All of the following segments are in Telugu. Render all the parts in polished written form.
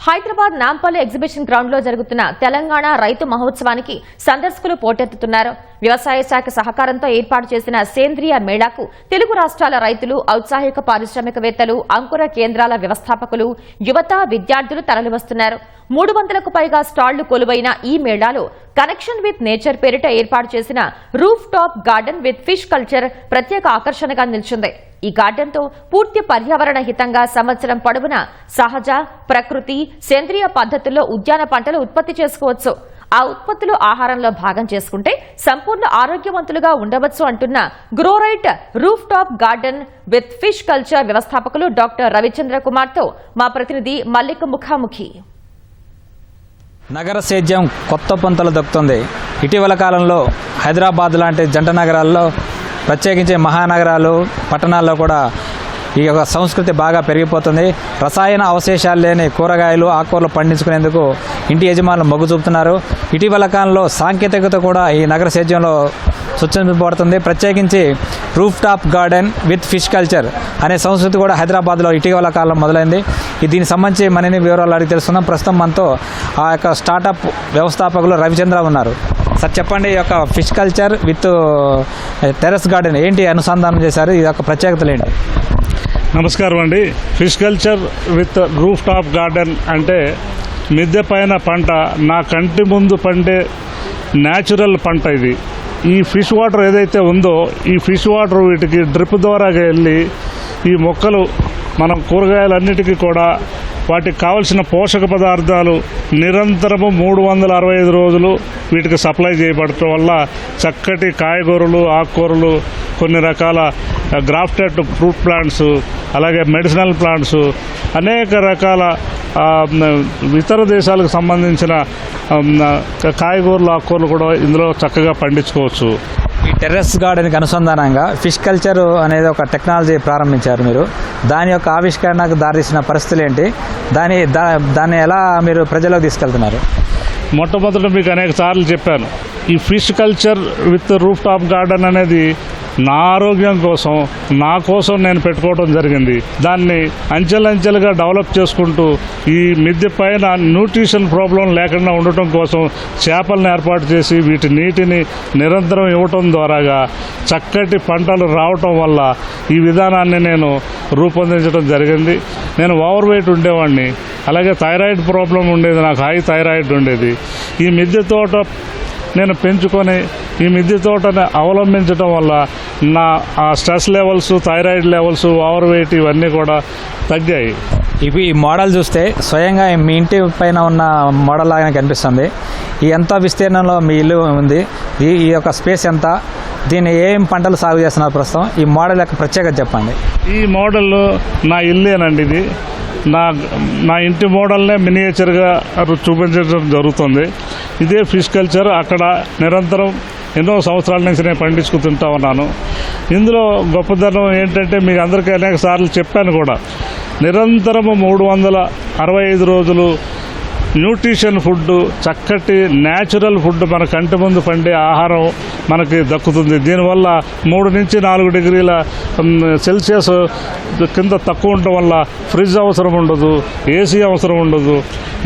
హైదరాబాద్ నాంపల్లి ఎగ్జిబిషన్ గ్రౌండ్ లో జరుగుతున్న తెలంగాణ రైతు మహోత్సవానికి సందర్శకులు పోటెత్తుతున్నారు. వ్యవసాయ శాఖ సహకారంతో ఏర్పాటు చేసిన సేంద్రియ మేళాకు తెలుగు రాష్ట్రాల రైతులు, ఔత్సాహిక పారిశ్రామికవేత్తలు, అంకుర కేంద్రాల వ్యవస్థాపకులు, యువత, విద్యార్థులు తరలివస్తున్నారు. 300కు పైగా స్టాళ్లు కొలువైన ఈ మేళాలో కనెక్షన్ విత్ నేచర్ పేరిట ఏర్పాటు చేసిన roof top garden with fish culture ప్రత్యేక ఆకర్షణగా నిలిచింది. ఈ గార్డెన్ తో పూర్తి పర్యావరణ హితంగా సంవత్సరం పొడవునా సహజ, ప్రకృతి, సేంద్రియ పద్ధతుల్లో ఉద్యాన పంటలు ఉత్పత్తి చేసుకోవచ్చు. ఆ ఉత్పత్తులు ఆహారంలో భాగం చేసుకుంటే సంపూర్ణ ఆరోగ్యవంతులుగా ఉండవచ్చు అంటున్న Growright roof top garden with fish culture వ్యవస్థాపకులు డాక్టర్ రవిచంద్ర కుమార్ తో మా ప్రతినిధి మల్లిక్ ముఖాముఖి. నగర సేద్యం కొత్త పొంతలు దక్కుతుంది. ఇటీవల కాలంలో హైదరాబాద్ లాంటి జంట నగరాల్లో, ప్రత్యేకించి మహానగరాలు, పట్టణాల్లో కూడా ఈ యొక్క సంస్కృతి బాగా పెరిగిపోతుంది. రసాయన అవశేషాలు లేని కూరగాయలు, ఆకుకూరలు పండించుకునేందుకు ఇంటి యజమానులు మొగ్గు చూపుతున్నారు. ఇటీవల కాలంలో సాంకేతికత కూడా ఈ నగర సేద్యంలో సూచించబడుతుంది. ప్రత్యేకించి roof top garden with fish culture అనే సంస్కృతి కూడా హైదరాబాద్లో ఇటీవల కాలం మొదలైంది. దీనికి సంబంధించి మరిన్ని వివరాలు అడిగి తెలుసుకుందాం. ప్రస్తుతం మనతో ఆ యొక్క స్టార్టప్ వ్యవస్థాపకులు రవిచంద్ర ఉన్నారు. సార్ చెప్పండి, ఈ యొక్క fish culture with terrace garden ఏంటి అనుసంధానం చేశారు? ఈ యొక్క ప్రత్యేకతలు ఏంటి? నమస్కారం అండి. Fish culture with roof top garden అంటే మిద్దె పైన పంట, నా కంటి ముందు పండే న్యాచురల్ పంట ఇది. ఈ ఫిష్ వాటర్ ఏదైతే ఉందో, ఈ ఫిష్ వాటర్ వీటికి డ్రిప్ ద్వారా వెళ్ళి ఈ మొక్కలు, మనం కూరగాయలన్నిటికీ కూడా వాటికి కావలసిన పోషక పదార్థాలు నిరంతరము 365 రోజులు వీటికి సప్లై చేయబడటం వల్ల చక్కటి కాయగూరలు, ఆకుకూరలు, కొన్ని రకాల గ్రాఫ్టెడ్ ఫ్రూట్ ప్లాంట్స్, అలాగే మెడిసినల్ ప్లాంట్స్, అనేక రకాల ఇతర దేశాలకు సంబంధించిన కాయగూరలు, ఆకుకూరలు కూడా ఇందులో చక్కగా పండించుకోవచ్చు. ఈ టెర్రస్ గార్డెన్కి అనుసంధానంగా ఫిష్ కల్చర్ అనేది ఒక టెక్నాలజీ ప్రారంభించారు మీరు. దాని యొక్క ఆవిష్కరణకు దారితీసిన పరిస్థితులు ఏంటి? దాన్ని ఎలా మీరు ప్రజలకు తీసుకెళ్తున్నారు? మొట్టమొదట మీకు అనేక సార్లు చెప్పాను, ఈ fish culture with roof top garden అనేది నా ఆరోగ్యం కోసం, నా కోసం నేను పెట్టుకోవడం జరిగింది. దాన్ని అంచెలంచెలుగా డెవలప్ చేసుకుంటూ ఈ మిద్దె పైన న్యూట్రిషన్ ప్రాబ్లం లేకుండా ఉండటం కోసం చేపలను ఏర్పాటు చేసి వీటి నీటిని నిరంతరం ఇవ్వటం ద్వారాగా చక్కటి పంటలు రావటం వల్ల ఈ విధానాన్ని నేను రూపొందించడం జరిగింది. నేను ఓవర్ వెయిట్ ఉండేవాడిని, అలాగే థైరాయిడ్ ప్రాబ్లం ఉండేది, నాకు హై థైరాయిడ్ ఉండేది. ఈ మిద్దె తోట నేను పెంచుకొని ఈ మిద్దె తోటని అవలంబించడం వల్ల నా stress levels, thyroid levels, over weight ఇవన్నీ కూడా తగ్గాయి. ఇవి ఈ మోడల్ చూస్తే స్వయంగా మీ ఇంటి పైన ఉన్న మోడల్ లాగానే కనిపిస్తుంది. ఈ ఎంత విస్తీర్ణంలో మీ ఇల్లు ఉంది? ఈ యొక్క స్పేస్ ఎంత? దీన్ని ఏం పంటలు సాగు చేస్తున్నారు ప్రస్తుతం? ఈ మోడల్ యొక్క ప్రత్యేకత చెప్పండి. ఈ మోడల్ నా ఇల్లేనండి. ఇది నా ఇంటి మోడల్నే మినియేచర్గా చూపించడం జరుగుతుంది. ఇదే ఫిష్ కల్చర్ అక్కడ నిరంతరం ఎన్నో సంవత్సరాల నుంచి నేను పండించుకుంటూ ఉన్నాను. ఇందులో గొప్పదనం ఏంటంటే మీకు అందరికీ అనేక సార్లు చెప్పాను కూడా, నిరంతరము 365 రోజులు న్యూట్రిషన్ ఫుడ్, చక్కటి న్యాచురల్ ఫుడ్, మన కంటి ముందు పండే ఆహారం మనకి దక్కుతుంది. దీనివల్ల 3 నుంచి 4 డిగ్రీల సెల్సియస్ కింద తక్కువ ఉండటం వల్ల ఫ్రిడ్జ్ అవసరం ఉండదు, ఏసీ అవసరం ఉండదు.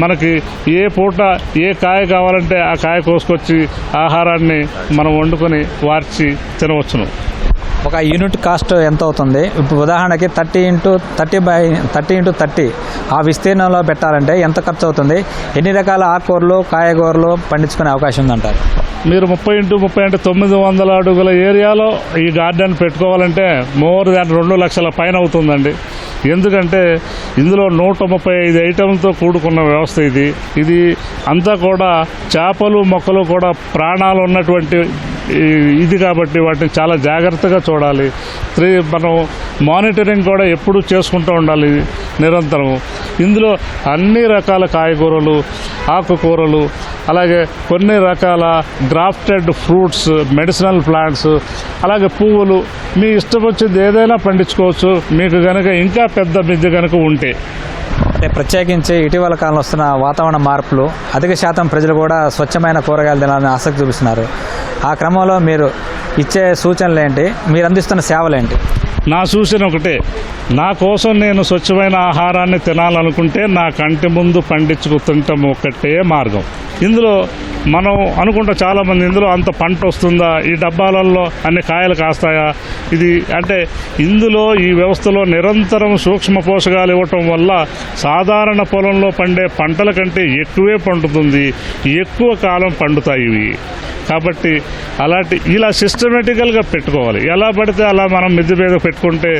మనకి ఏ పూట ఏ కాయ కావాలంటే ఆ కాయ కోసుకొచ్చి ఆహారాన్ని మనం వండుకొని వార్చి తినవచ్చును. ఒక యూనిట్ కాస్ట్ ఎంత అవుతుంది? ఇప్పుడు ఉదాహరణకి 30x30 ఆ విస్తీర్ణంలో పెట్టాలంటే ఎంత ఖర్చు అవుతుంది? ఎన్ని రకాల ఆకుకూరలు, కాయగూరలు పండించుకునే అవకాశం ఉందంటారు? మీరు 30x30 అంటే 900 అడుగుల ఏరియాలో ఈ గార్డెన్ పెట్టుకోవాలంటే మోర్ దాన్ 2 లక్షల పైన అవుతుందండి. ఎందుకంటే ఇందులో 135 ఐటెంలతో కూడుకున్న వ్యవస్థ ఇది అంతా కూడా చేపలు, మొక్కలు కూడా ప్రాణాలు ఉన్నటువంటి ఇది కాబట్టి వాటిని చాలా జాగ్రత్తగా చూడాలి. మనం మానిటరింగ్ కూడా ఎప్పుడూ చేసుకుంటూ ఉండాలి నిరంతరం. ఇందులో అన్ని రకాల కాయగూరలు, ఆకుకూరలు, అలాగే కొన్ని రకాల గ్రాఫ్టెడ్ ఫ్రూట్స్, మెడిసినల్ ప్లాంట్స్, అలాగే పువ్వులు, మీ ఇష్టం వచ్చింది ఏదైనా పండించుకోవచ్చు మీకు కనుక ఇంకా పెద్ద మిద్దె కనుక ఉంటే. అంటే ప్రత్యేకించి ఇటీవల కాలంలో వస్తున్న వాతావరణ మార్పులు, అధిక శాతం ప్రజలు కూడా స్వచ్ఛమైన కూరగాయలు తినాలని ఆసక్తి చూపిస్తున్నారు. ఆ క్రమంలో మీరు ఇచ్చే సూచనలు ఏంటి? మీరు అందిస్తున్న సేవలు ఏంటి? నా సూచన ఒకటే, నా కోసం నేను స్వచ్ఛమైన ఆహారాన్ని తినాలనుకుంటే నా కంటి ముందు పండించుకు తినటం ఒక్కటే మార్గం. ఇందులో మనం అనుకుంటా చాలామంది ఇందులో అంత పంట వస్తుందా, ఈ డబ్బాలలో అన్ని కాయలు కాస్తాయా, ఇది అంటే ఇందులో ఈ వ్యవస్థలో నిరంతరం సూక్ష్మ పోషకాలు ఇవ్వటం వల్ల సాధారణ పొలంలో పండే పంటల కంటే ఎక్కువే పండుతుంది, ఎక్కువ కాలం పండుతాయి ఇవి. కాబట్టి ఇలా సిస్టమేటికల్గా పెట్టుకోవాలి. ఎలా పడితే అలా మనం మిద్దె మీద పెట్టుకుంటే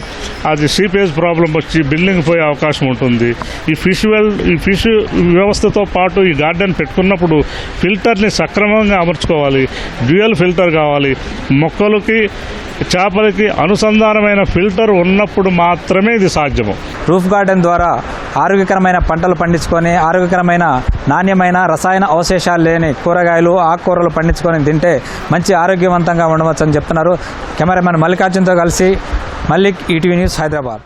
అది సీపేజ్ ప్రాబ్లం వచ్చి బిల్డింగ్ పోయే అవకాశం ఉంటుంది. ఈ ఫిష్ వ్యవస్థతో పాటు ఈ గార్డెన్ పెట్టుకున్నప్పుడు ఫిల్టర్ని సక్రమంగా అమర్చుకోవాలి. డ్యూయల్ ఫిల్టర్ కావాలి. మొక్కలకి చేపలకి అనుసంధానమైన ఫిల్టర్ ఉన్నప్పుడు మాత్రమే ఇది సాధ్యము. రూఫ్ గార్డెన్ ద్వారా ఆరోగ్యకరమైన పంటలు పండించుకొని ఆరోగ్యకరమైన నాణ్యమైన రసాయన అవశేషాలు లేని కూరగాయలు ఆకుకూరలు పండించుకొని తింటే మంచి ఆరోగ్యవంతంగా ఉండవచ్చని చెప్తున్నారు. కెమెరామెన్ మల్లికార్జున్తో కలిసి మల్లిక్, ఈటీవీ న్యూస్, హైదరాబాద్.